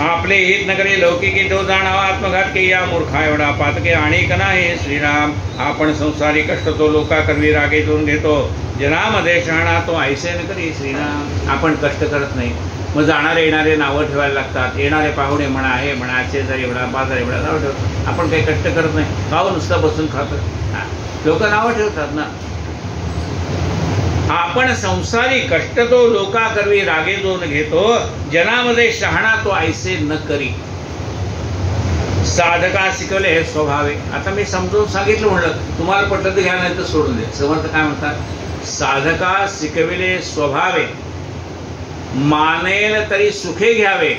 S1: आपले हित नगरे लौकिके तो जाणावा आत्मघात के. या मूर्खा एवढा पातके अनेक नाही श्रीराम. आपण संसारी कष्ट तो लोका करवी रागे दोन घेतो. जनामध्ये शहाणा तो ऐसे न करी श्रीराम. आपण कष्ट करत नाही, मग जाणारे येणारे नावं ठेवायला लागतात. येणारे पाहुणे म्हणा, हे म्हणा, शेजारी एवढा बाजार एवढा नावं ठेवतात. आपण काही कष्ट करत नाही, खाऊ नुसतं बसून खातो. लोक नावं ठेवतात ना. आपण संसारी कष्ट तो लोका करवी रागे दोन घेतो. जनामध्ये शहाणा तो ऐसे न करी. साधका शिकवले हे स्वभावे. आता मी समजून सांगितलं, म्हणलं तुम्हाला पटलं तर घ्या, नाही तर सोडून दे. समर्थ काय म्हणतात? साधका शिकविले स्वभावे. मानेल तरी सुखे घ्यावे,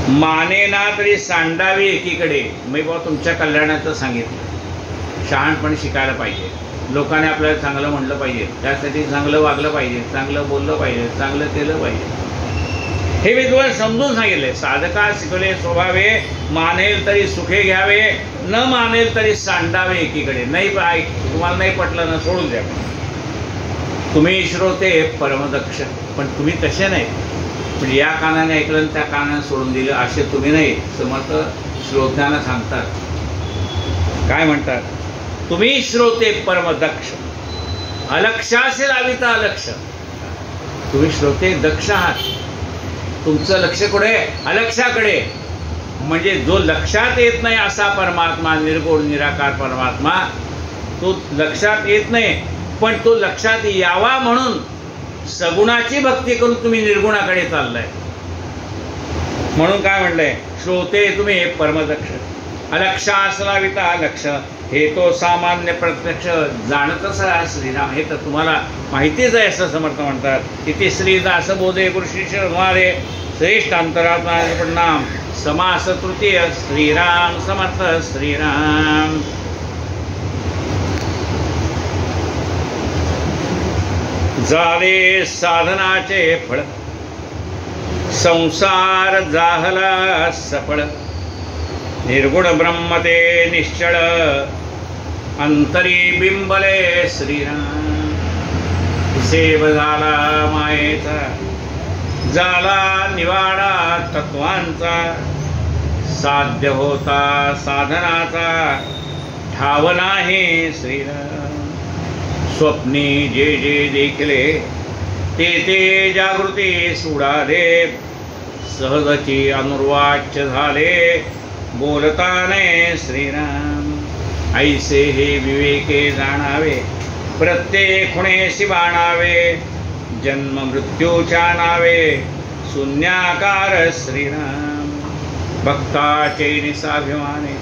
S1: मानेना तरी सांडावे एकीकडे. मी बाबा तुमच्या कल्याणाचं सांगितलं. शहाणपण शिकायला पाहिजे. लोकांनी आपल्याला चांगलं म्हणलं पाहिजे, त्यासाठी चांगलं वागलं पाहिजे, चांगलं बोललं पाहिजे, चांगलं केलं पाहिजे. हे मी तुम्हाला समजून सांगितले. साधका शिकवले स्वभावे. मानेल तरी सुखे घ्यावे, न मानेल तरी सांडावे एकीकडे. नाही तुम्हाला नाही पटलं ना, सोडून द्या. तुम्ही श्रोते परमदक्ष, पण तुम्ही तसे नाही. म्हणजे या कानाने ऐकलं आणि त्या कानाने सोडून दिलं असे तुम्ही नाही. समर्थ श्रोत्यांना सांगतात, काय म्हणतात? तुम्ही श्रोते परमदक्ष, अलक्षासे लाविता अलक्ष. तुम्ही श्रोते दक्ष आहात. तुमचं लक्ष कुठे? अलक्षाकडे. म्हणजे जो लक्षात येत नाही असा परमात्मा, निर्गुण निराकार परमात्मा, तो लक्षात येत नाही. पण तो लक्षात यावा म्हणून सगुणाची भक्ती करून तुम्ही निर्गुणाकडे चाललाय. म्हणून काय म्हणलंय? श्रोते तुम्ही परमदक्ष, अलक्षास लाविता लक्ष. हे तो सामान्य प्रत्यक्ष जाणतच आहे श्रीराम. हे तर तुम्हाला माहितीच आहे असं समर्थ म्हणतात. इथे श्रीदास बोधे पुरुषेश्वर मारे श्रेष्ठ अंतरात्मा नाम समास तृतीय. श्रीराम समर्थ श्रीराम. झाले साधनाचे फळ, संसार जाहला सफळ. निर्गुण ब्रह्मते निश्चळ, अंतरी बिंबले श्रीराम. सेव झाला मायेचा, झाला निवाडा तत्वांचा. साध्य होता साधनाचा, ठाव नाही श्रीराम. स्वप्नी जे जे देखले, ते ते जागृती सुडाले. सहजची अनुर्वाच्य झाले, बोलताने श्रीराम. ऐसे हे विवेके जाणावे, प्रत्येक खुणेसी बाणावे. जन्म मृत्यूच्या नावे, शून्याकार श्रीराम. भक्ताचे निसाभिमाने,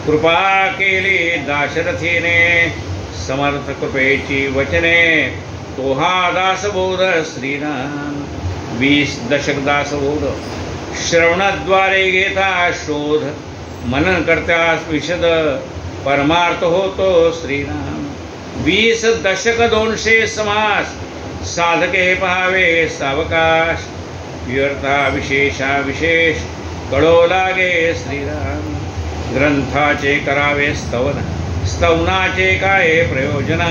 S1: कृपा केली दाशरथीने. समर्थ कृपेची वचने, तो हा दासबोध श्रीराम. 20 दशक दासबोध श्रवणाद्वारे घेता शोध. मनन करत्यास विशद, परमार्थ होतो श्रीराम. 20 दशक 200 समास, साधके पहावे सावकाश. व्यर्था विशेषा विशेष, कळो लागे श्रीराम. ग्रंथाचे करावे स्तवन, स्तवनाचे काय प्रयोजन.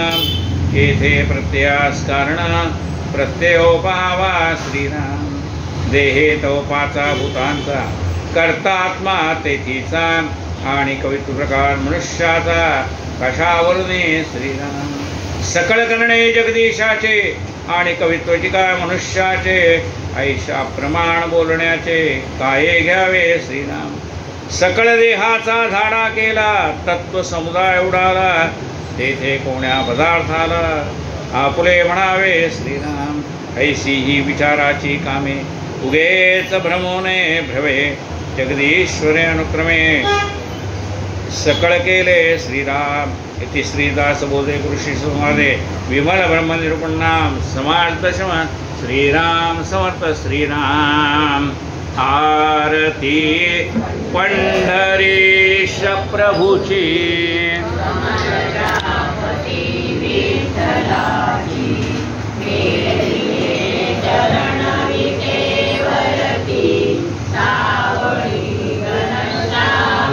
S1: येथे प्रत्ययास कारण, प्रत्ययो पहावा श्रीराम. देहे तो 5 भूतांचा, कर्ता आत्मा तेथीचा. आणि कवित्व प्रकार मनुष्याचा, कशावरुने श्रीराम. सकळ करणे जगदीशाचे, आणि कवित्वाची काय मनुष्याचे. ऐशा प्रमाण बोलण्याचे, काय घ्यावे श्रीराम. सकळ देहाचा झाडा केला, तत्व समुदाय उडाला. तेथे कोण्या पदार्थाला आपुले म्हणावे श्रीराम ऐशी ही विचाराची कामे उगेच भ्रमोने भ्रवे जगदीश्वरे अनुक्रमे सकळ केले श्रीराम इति श्रीदास बोधे कृषी संवादे विमल ब्रह्मनिरूपणाम समाज दशम श्रीराम समर्थ श्रीराम आरती पंढरीश प्रभूची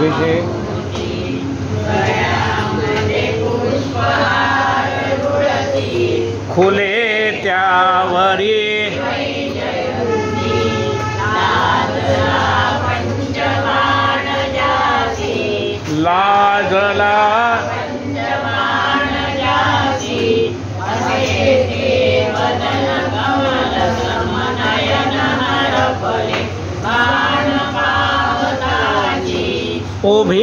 S1: विजय खुले त्यावरी लाजला उभी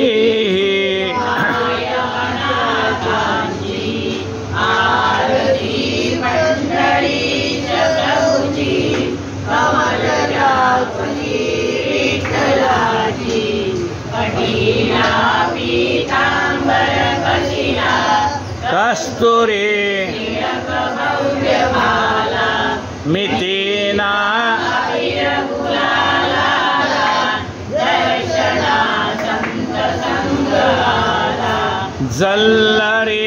S1: कस्तुरी मितीना जल्लरी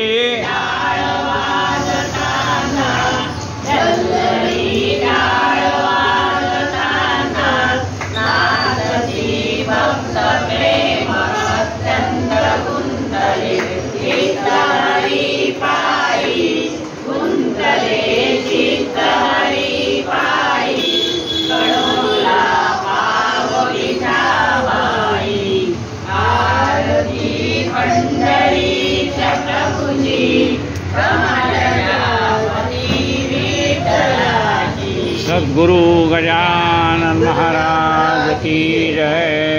S1: सद्गुरु गजानन महाराज की जय।